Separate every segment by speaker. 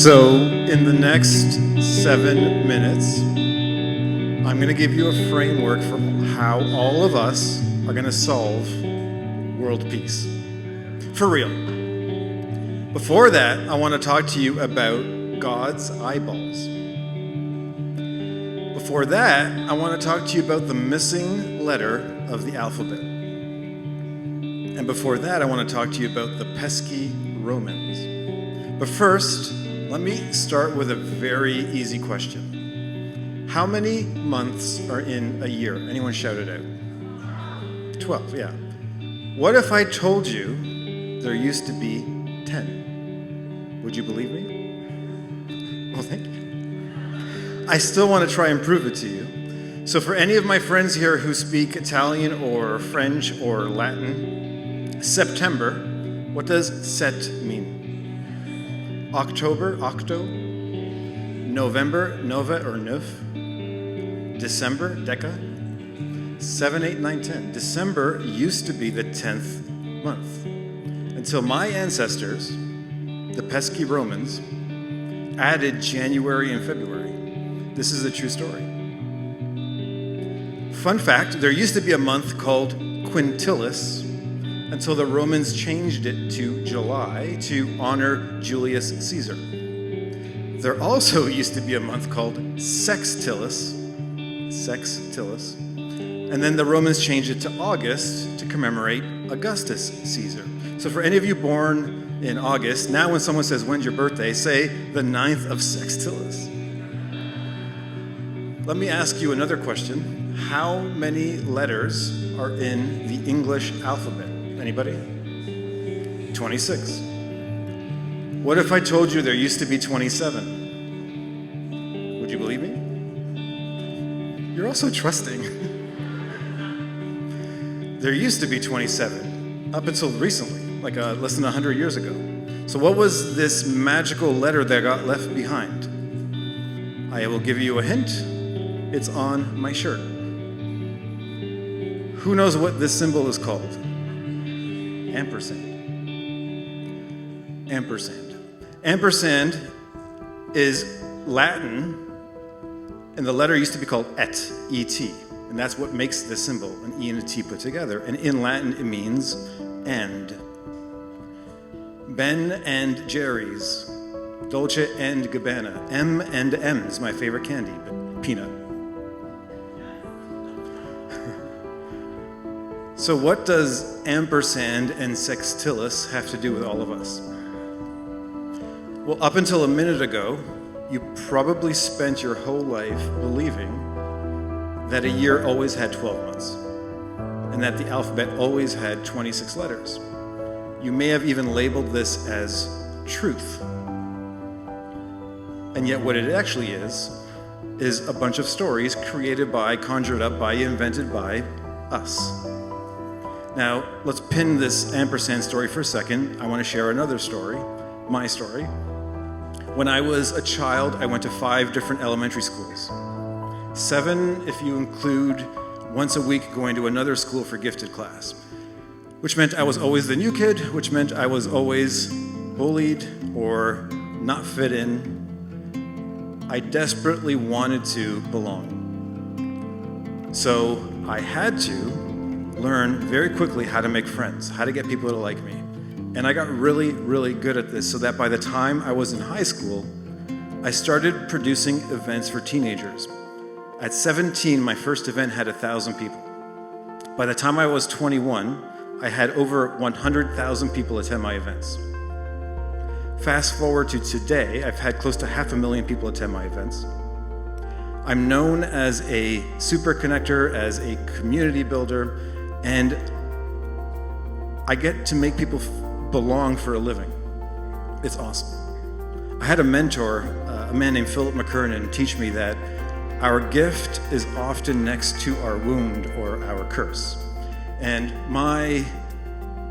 Speaker 1: So in the next 7 minutes, I'm going to give you a framework for how all of us are going to solve world peace. For real. Before that, I want to talk to you about God's eyeballs. Before that, I want to talk to you about the missing letter of the alphabet. And before that, I want to talk to you about the pesky Romans. But first, let me start with a very easy question. How many months are in a year? Anyone shout it out? 12, yeah. What if I told you there used to be 10? Would you believe me? Well, thank you. I still want to try and prove it to you. So for any of my friends here who speak Italian or French or Latin, September, what does set mean? October, octo, November, nova or neuf, December, deca, 7, 8, 9, 10. December used to be the 10th month until my ancestors, the pesky Romans, added January and February. This is a true story. Fun fact, there used to be a month called Quintilis until the Romans changed it to July to honor Julius Caesar. There also used to be a month called Sextilis, and then the Romans changed it to August to commemorate Augustus Caesar. So for any of you born in August, now when someone says, when's your birthday, say the 9th of Sextilis. Let me ask you another question. How many letters are in the English alphabet? Anybody? 26. What if I told you there used to be 27? Would you believe me? You're also trusting. There used to be 27, up until recently, like less than 100 years ago. So what was this magical letter that got left behind? I will give you a hint. It's on my shirt. Who knows what this symbol is called? Ampersand. Ampersand. Ampersand is Latin, and the letter used to be called et, E-T. And that's what makes this symbol, an E and a T put together. And in Latin, it means and. Ben and Jerry's, Dolce and Gabbana. M&M is my favorite candy, but peanut. So what does ampersand and sextilis have to do with all of us? Well, up until a minute ago, you probably spent your whole life believing that a year always had 12 months and that the alphabet always had 26 letters. You may have even labeled this as truth. And yet what it actually is a bunch of stories created by, conjured up by, invented by us. Now, let's pin this ampersand story for a second. I want to share another story, my story. When I was a child, I went to 5 different elementary schools. 7 if you include once a week going to another school for gifted class, which meant I was always the new kid, which meant I was always bullied or not fit in. I desperately wanted to belong. So I had to learn very quickly how to make friends, how to get people to like me. And I got really, really good at this so that by the time I was in high school, I started producing events for teenagers. At 17, my first event had 1,000 people. By the time I was 21, I had over 100,000 people attend my events. Fast forward to today, I've had close to 500,000 people attend my events. I'm known as a super connector, as a community builder, and I get to make people belong for a living. It's awesome. I had a mentor, a man named Philip McKernan, teach me that our gift is often next to our wound or our curse. And my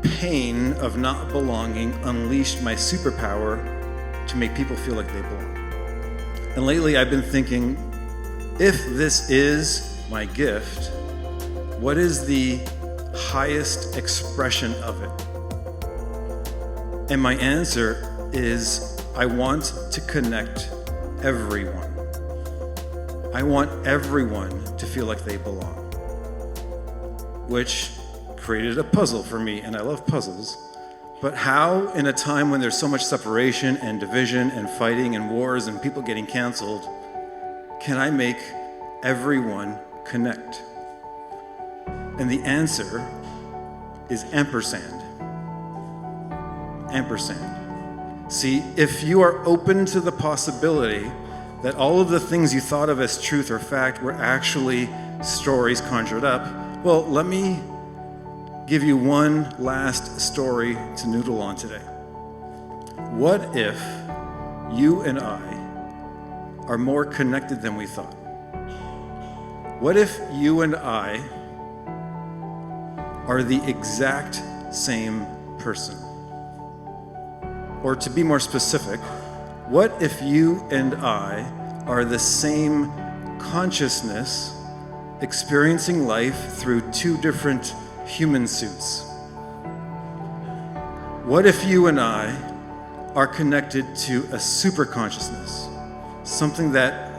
Speaker 1: pain of not belonging unleashed my superpower to make people feel like they belong. And lately I've been thinking, if this is my gift, what is the highest expression of it? And my answer is I want to connect everyone. I want everyone to feel like they belong, which created a puzzle for me, and I love puzzles. But how, in a time when there's so much separation and division and fighting and wars and people getting canceled, can I make everyone connect? And the answer is ampersand. Ampersand. See, if you are open to the possibility that all of the things you thought of as truth or fact were actually stories conjured up, well, let me give you one last story to noodle on today. What if you and I are more connected than we thought? What if you and I are the exact same person? Or to be more specific, what if you and I are the same consciousness experiencing life through two different human suits? What if you and I are connected to a super consciousness, something that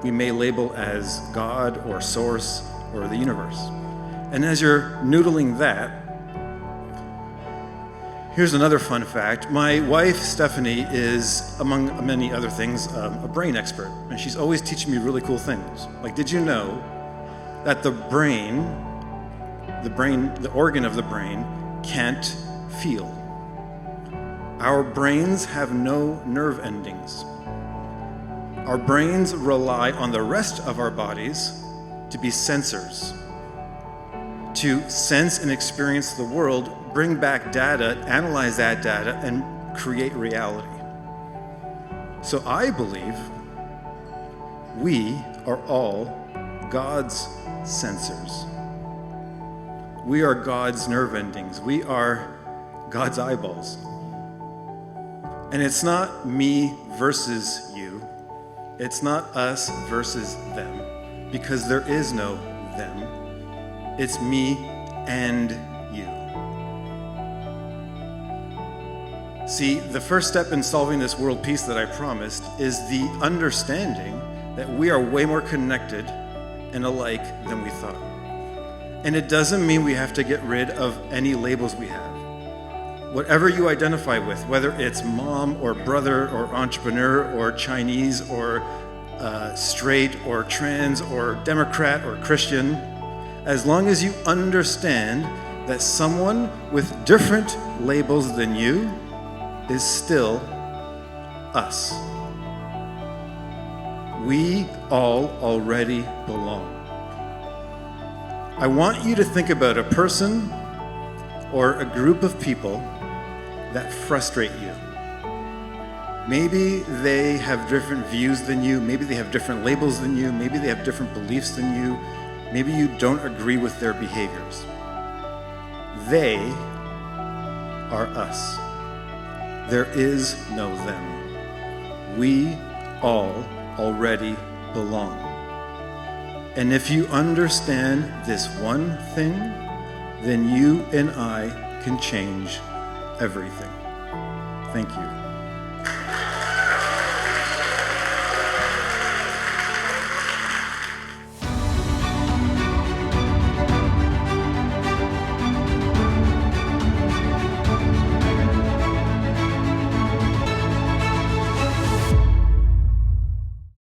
Speaker 1: we may label as God or Source or the universe? And as you're noodling that, here's another fun fact. My wife, Stephanie, is, among many other things, a brain expert, and she's always teaching me really cool things. Like, did you know that the organ of the brain, can't feel? Our brains have no nerve endings. Our brains rely on the rest of our bodies to be sensors, to sense and experience the world, bring back data, analyze that data, and create reality. So I believe we are all God's sensors. We are God's nerve endings. We are God's eyeballs. And it's not me versus you. It's not us versus them, because there is no them. It's me and you. See, the first step in solving this world peace that I promised is the understanding that we are way more connected and alike than we thought. And it doesn't mean we have to get rid of any labels we have. Whatever you identify with, whether it's mom or brother or entrepreneur or Chinese or straight or trans or Democrat or Christian, as long as you understand that someone with different labels than you is still us. We all already belong. I want you to think about a person or a group of people that frustrate you. Maybe they have different views than you. Maybe they have different labels than you. Maybe they have different beliefs than you. Maybe you don't agree with their behaviors. They are us. There is no them. We all already belong. And if you understand this one thing, then you and I can change everything. Thank you.